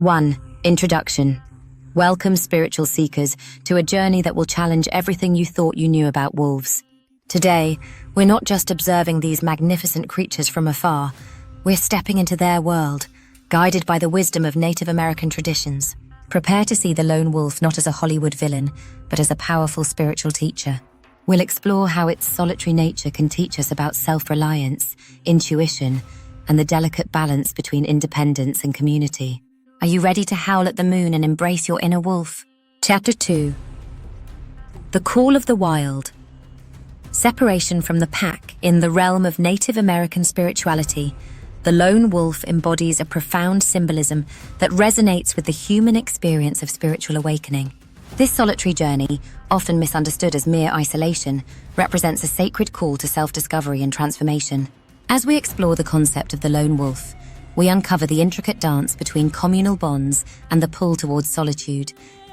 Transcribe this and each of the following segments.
1. Introduction. Welcome, spiritual seekers, to a journey that will challenge everything you thought you knew about wolves. Today, we're not just observing these magnificent creatures from afar, we're stepping into their world, guided by the wisdom of Native American traditions. Prepare to see the lone wolf not as a Hollywood villain, but as a powerful spiritual teacher. We'll explore how its solitary nature can teach us about self-reliance, intuition, and the delicate balance between independence and community. Are you ready to howl at the moon and embrace your inner wolf? Chapter 2. The Call of the Wild. Separation from the pack. In the realm of Native American spirituality, the lone wolf embodies a profound symbolism that resonates with the human experience of spiritual awakening. This solitary journey, often misunderstood as mere isolation, represents a sacred call to self-discovery and transformation. As we explore the concept of the lone wolf, we uncover the intricate dance between communal bonds and the pull towards solitude,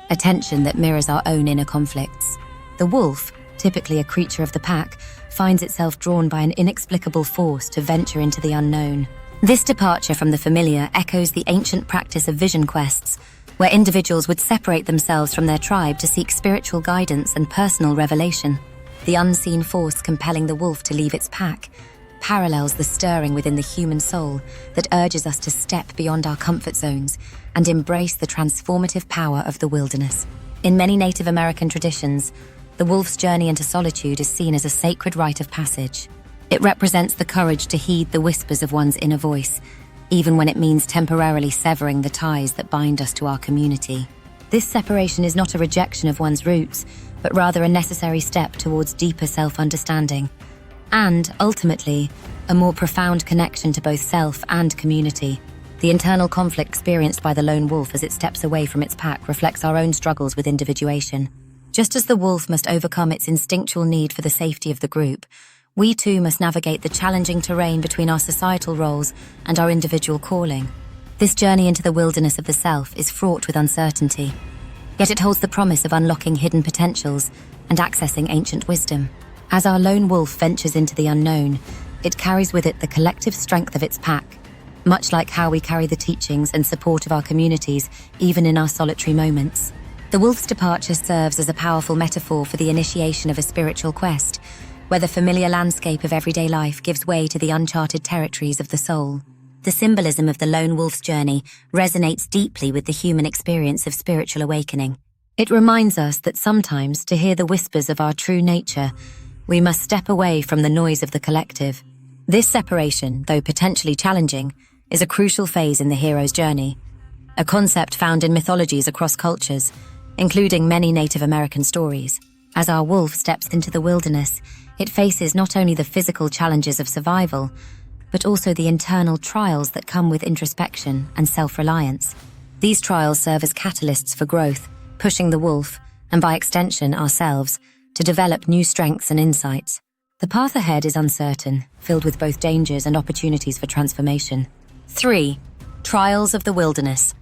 a tension that mirrors our own inner conflicts. The wolf, typically a creature of the pack, finds itself drawn by an inexplicable force to venture into the unknown. This departure from the familiar echoes the ancient practice of vision quests, where individuals would separate themselves from their tribe to seek spiritual guidance and personal revelation. The unseen force compelling the wolf to leave its pack parallels the stirring within the human soul that urges us to step beyond our comfort zones and embrace the transformative power of the wilderness. In many Native American traditions, the wolf's journey into solitude is seen as a sacred rite of passage. It represents the courage to heed the whispers of one's inner voice, even when it means temporarily severing the ties that bind us to our community. This separation is not a rejection of one's roots, but rather a necessary step towards deeper self-understanding, and, ultimately, a more profound connection to both self and community. The internal conflict experienced by the lone wolf as it steps away from its pack reflects our own struggles with individuation. Just as the wolf must overcome its instinctual need for the safety of the group, we too must navigate the challenging terrain between our societal roles and our individual calling. This journey into the wilderness of the self is fraught with uncertainty, yet it holds the promise of unlocking hidden potentials and accessing ancient wisdom. As our lone wolf ventures into the unknown, it carries with it the collective strength of its pack, much like how we carry the teachings and support of our communities, even in our solitary moments. The wolf's departure serves as a powerful metaphor for the initiation of a spiritual quest, where the familiar landscape of everyday life gives way to the uncharted territories of the soul. The symbolism of the lone wolf's journey resonates deeply with the human experience of spiritual awakening. It reminds us that sometimes, to hear the whispers of our true nature, we must step away from the noise of the collective. This separation, though potentially challenging, is a crucial phase in the hero's journey, a concept found in mythologies across cultures, including many Native American stories. As our wolf steps into the wilderness, it faces not only the physical challenges of survival, but also the internal trials that come with introspection and self-reliance. These trials serve as catalysts for growth, pushing the wolf, and by extension ourselves, to develop new strengths and insights. The path ahead is uncertain, filled with both dangers and opportunities for transformation. 3. Trials of the Wilderness.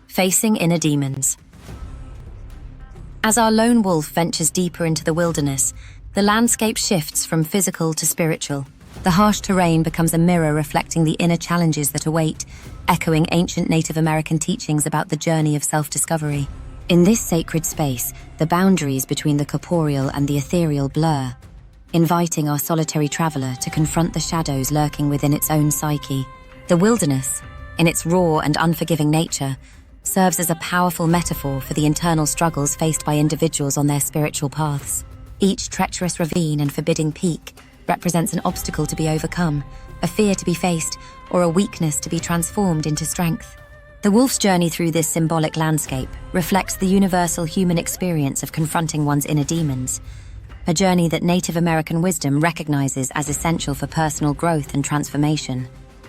Facing inner demons. As our lone wolf ventures deeper into the wilderness, the landscape shifts from physical to spiritual. The harsh terrain becomes a mirror reflecting the inner challenges that await, echoing ancient Native American teachings about the journey of self-discovery. In this sacred space, the boundaries between the corporeal and the ethereal blur, inviting our solitary traveler to confront the shadows lurking within its own psyche. The wilderness, in its raw and unforgiving nature, serves as a powerful metaphor for the internal struggles faced by individuals on their spiritual paths. Each treacherous ravine and forbidding peak represents an obstacle to be overcome, a fear to be faced, or a weakness to be transformed into strength. The wolf's journey through this symbolic landscape reflects the universal human experience of confronting one's inner demons, a journey that Native American wisdom recognizes as essential for personal growth and transformation.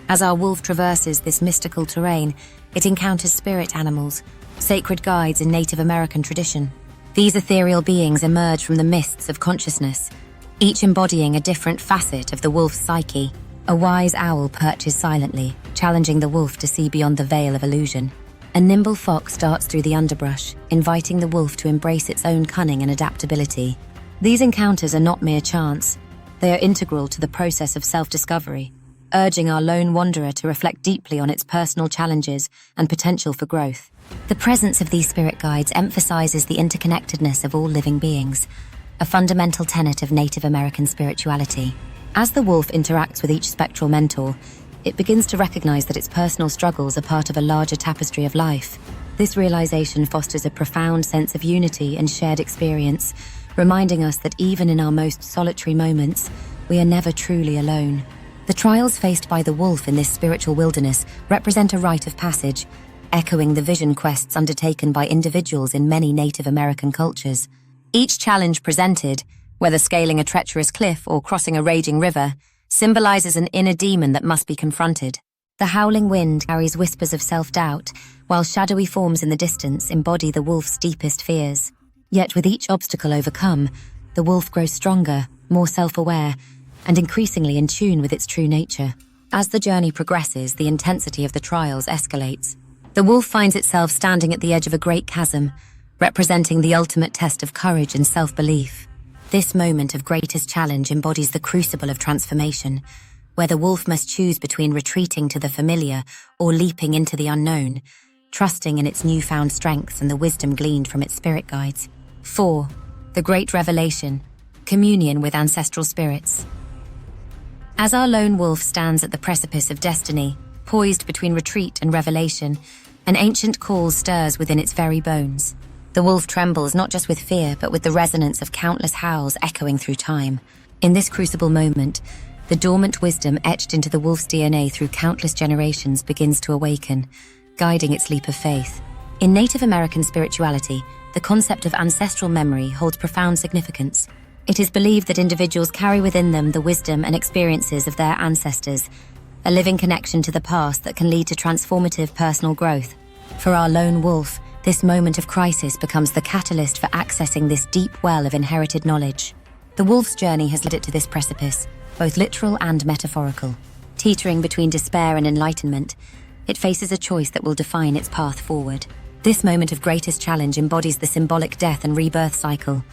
As our wolf traverses this mystical terrain, it encounters spirit animals, sacred guides in Native American tradition. These ethereal beings emerge from the mists of consciousness, each embodying a different facet of the wolf's psyche. A wise owl perches silently, challenging the wolf to see beyond the veil of illusion. A nimble fox darts through the underbrush, inviting the wolf to embrace its own cunning and adaptability. These encounters are not mere chance. They are integral to the process of self-discovery, urging our lone wanderer to reflect deeply on its personal challenges and potential for growth. The presence of these spirit guides emphasizes the interconnectedness of all living beings, a fundamental tenet of Native American spirituality. As the wolf interacts with each spectral mentor, it begins to recognize that its personal struggles are part of a larger tapestry of life. This realization fosters a profound sense of unity and shared experience, reminding us that even in our most solitary moments, we are never truly alone. The trials faced by the wolf in this spiritual wilderness represent a rite of passage, echoing the vision quests undertaken by individuals in many Native American cultures. Each challenge presented, whether scaling a treacherous cliff or crossing a raging river, symbolizes an inner demon that must be confronted. The howling wind carries whispers of self-doubt, while shadowy forms in the distance embody the wolf's deepest fears. Yet with each obstacle overcome, the wolf grows stronger, more self-aware, and increasingly in tune with its true nature. As the journey progresses, the intensity of the trials escalates. The wolf finds itself standing at the edge of a great chasm, representing the ultimate test of courage and self-belief. This moment of greatest challenge embodies the crucible of transformation, where the wolf must choose between retreating to the familiar or leaping into the unknown, trusting in its newfound strengths and the wisdom gleaned from its spirit guides. 4. The Great Revelation, communion with ancestral spirits. As our lone wolf stands at the precipice of destiny, poised between retreat and revelation, an ancient call stirs within its very bones. The wolf trembles not just with fear, but with the resonance of countless howls echoing through time. In this crucible moment, the dormant wisdom etched into the wolf's DNA through countless generations begins to awaken, guiding its leap of faith. In Native American spirituality, the concept of ancestral memory holds profound significance. It is believed that individuals carry within them the wisdom and experiences of their ancestors, a living connection to the past that can lead to transformative personal growth. For our lone wolf, this moment of crisis becomes the catalyst for accessing this deep well of inherited knowledge. The wolf's journey has led it to this precipice, both literal and metaphorical. Teetering between despair and enlightenment, it faces a choice that will define its path forward. This moment of greatest challenge embodies the symbolic death and rebirth cycle,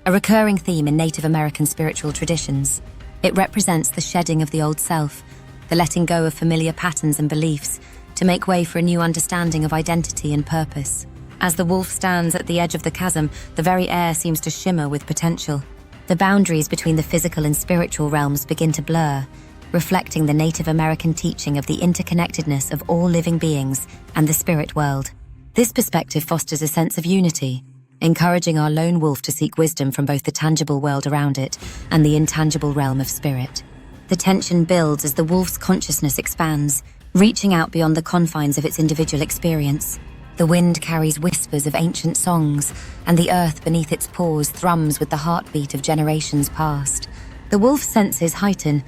a recurring theme in Native American spiritual traditions. It represents the shedding of the old self, the letting go of familiar patterns and beliefs, to make way for a new understanding of identity and purpose. As the wolf stands at the edge of the chasm, the very air seems to shimmer with potential. The boundaries between the physical and spiritual realms begin to blur, reflecting the Native American teaching of the interconnectedness of all living beings and the spirit world. This perspective fosters a sense of unity, encouraging our lone wolf to seek wisdom from both the tangible world around it and the intangible realm of spirit. The tension builds as the wolf's consciousness expands, reaching out beyond the confines of its individual experience. The wind carries whispers of ancient songs, and the earth beneath its paws thrums with the heartbeat of generations past. The wolf's senses heighten,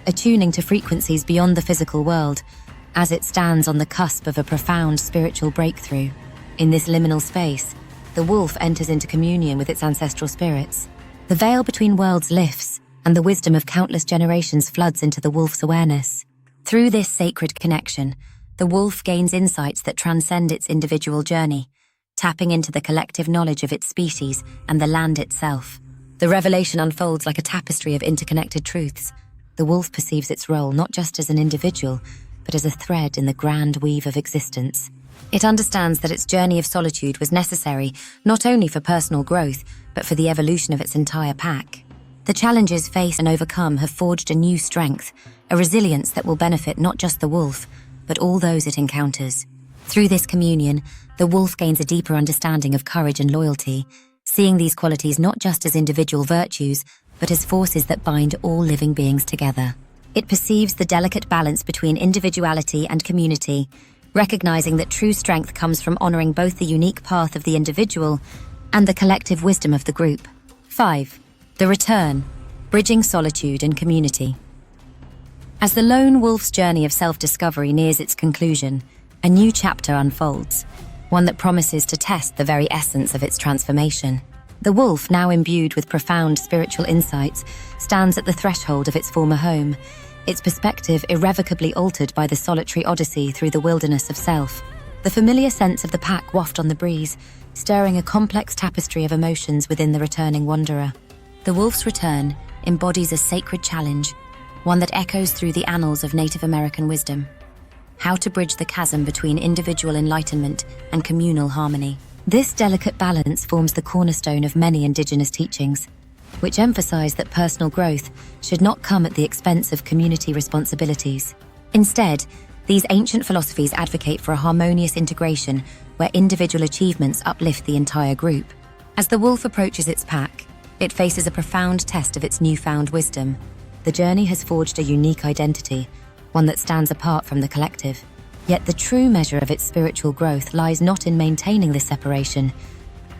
attuning to frequencies beyond the physical world, as it stands on the cusp of a profound spiritual breakthrough. In this liminal space, the wolf enters into communion with its ancestral spirits. The veil between worlds lifts, and the wisdom of countless generations floods into the wolf's awareness. Through this sacred connection, the wolf gains insights that transcend its individual journey, tapping into the collective knowledge of its species and the land itself. The revelation unfolds like a tapestry of interconnected truths. The wolf perceives its role not just as an individual, but as a thread in the grand weave of existence. It understands that its journey of solitude was necessary not only for personal growth, but for the evolution of its entire pack. The challenges faced and overcome have forged a new strength, a resilience that will benefit not just the wolf, but all those it encounters. Through this communion, the wolf gains a deeper understanding of courage and loyalty, seeing these qualities not just as individual virtues, but as forces that bind all living beings together. It perceives the delicate balance between individuality and community, recognizing that true strength comes from honoring both the unique path of the individual and the collective wisdom of the group. 5. The Return, bridging solitude and community. As the lone wolf's journey of self-discovery nears its conclusion, a new chapter unfolds, one that promises to test the very essence of its transformation. The wolf, now imbued with profound spiritual insights, stands at the threshold of its former home, its perspective irrevocably altered by the solitary odyssey through the wilderness of self. The familiar scents of the pack waft on the breeze, stirring a complex tapestry of emotions within the returning wanderer. The wolf's return embodies a sacred challenge, one that echoes through the annals of Native American wisdom. How to bridge the chasm between individual enlightenment and communal harmony. This delicate balance forms the cornerstone of many indigenous teachings, which emphasize that personal growth should not come at the expense of community responsibilities. Instead, these ancient philosophies advocate for a harmonious integration where individual achievements uplift the entire group. As the wolf approaches its pack, it faces a profound test of its newfound wisdom. The journey has forged a unique identity, one that stands apart from the collective. Yet the true measure of its spiritual growth lies not in maintaining this separation,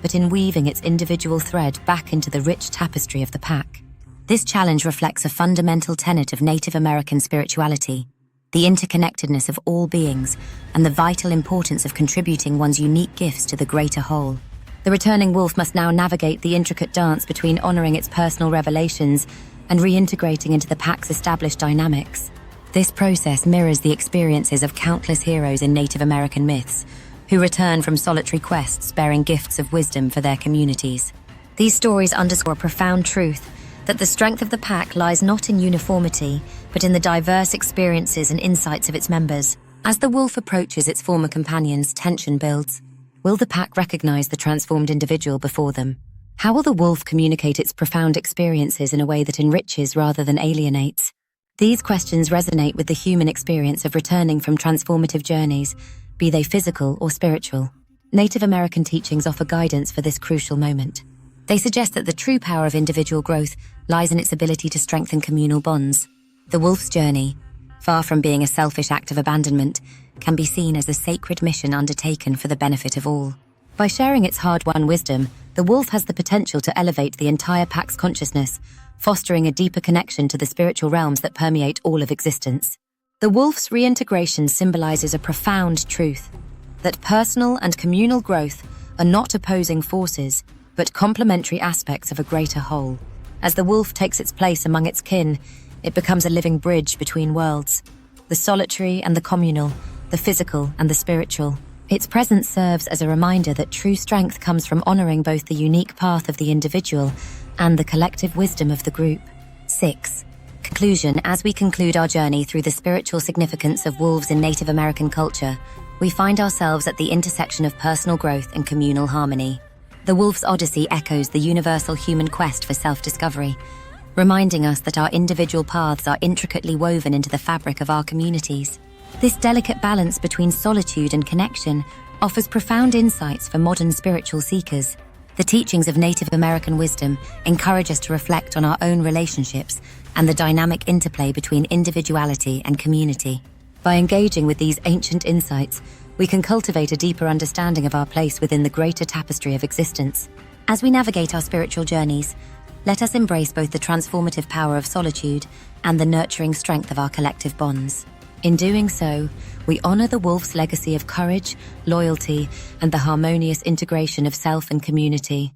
but in weaving its individual thread back into the rich tapestry of the pack. This challenge reflects a fundamental tenet of Native American spirituality, the interconnectedness of all beings, and the vital importance of contributing one's unique gifts to the greater whole. The returning wolf must now navigate the intricate dance between honoring its personal revelations and reintegrating into the pack's established dynamics. This process mirrors the experiences of countless heroes in Native American myths, who return from solitary quests bearing gifts of wisdom for their communities. These stories underscore a profound truth that the strength of the pack lies not in uniformity, but in the diverse experiences and insights of its members. As the wolf approaches its former companions, tension builds. Will the pack recognize the transformed individual before them? How will the wolf communicate its profound experiences in a way that enriches rather than alienates? These questions resonate with the human experience of returning from transformative journeys, be they physical or spiritual. Native American teachings offer guidance for this crucial moment. They suggest that the true power of individual growth lies in its ability to strengthen communal bonds. The wolf's journey, far from being a selfish act of abandonment, can be seen as a sacred mission undertaken for the benefit of all. By sharing its hard-won wisdom, the wolf has the potential to elevate the entire pack's consciousness, fostering a deeper connection to the spiritual realms that permeate all of existence. The wolf's reintegration symbolizes a profound truth, that personal and communal growth are not opposing forces, but complementary aspects of a greater whole. As the wolf takes its place among its kin, it becomes a living bridge between worlds, the solitary and the communal, the physical and the spiritual. Its presence serves as a reminder that true strength comes from honoring both the unique path of the individual and the collective wisdom of the group. 6. Conclusion. As we conclude our journey through the spiritual significance of wolves in Native American culture, we find ourselves at the intersection of personal growth and communal harmony. The wolf's odyssey echoes the universal human quest for self-discovery, reminding us that our individual paths are intricately woven into the fabric of our communities. This delicate balance between solitude and connection offers profound insights for modern spiritual seekers. The teachings of Native American wisdom encourage us to reflect on our own relationships and the dynamic interplay between individuality and community. By engaging with these ancient insights, we can cultivate a deeper understanding of our place within the greater tapestry of existence. As we navigate our spiritual journeys, let us embrace both the transformative power of solitude and the nurturing strength of our collective bonds. In doing so, we honor the wolf's legacy of courage, loyalty, and the harmonious integration of self and community.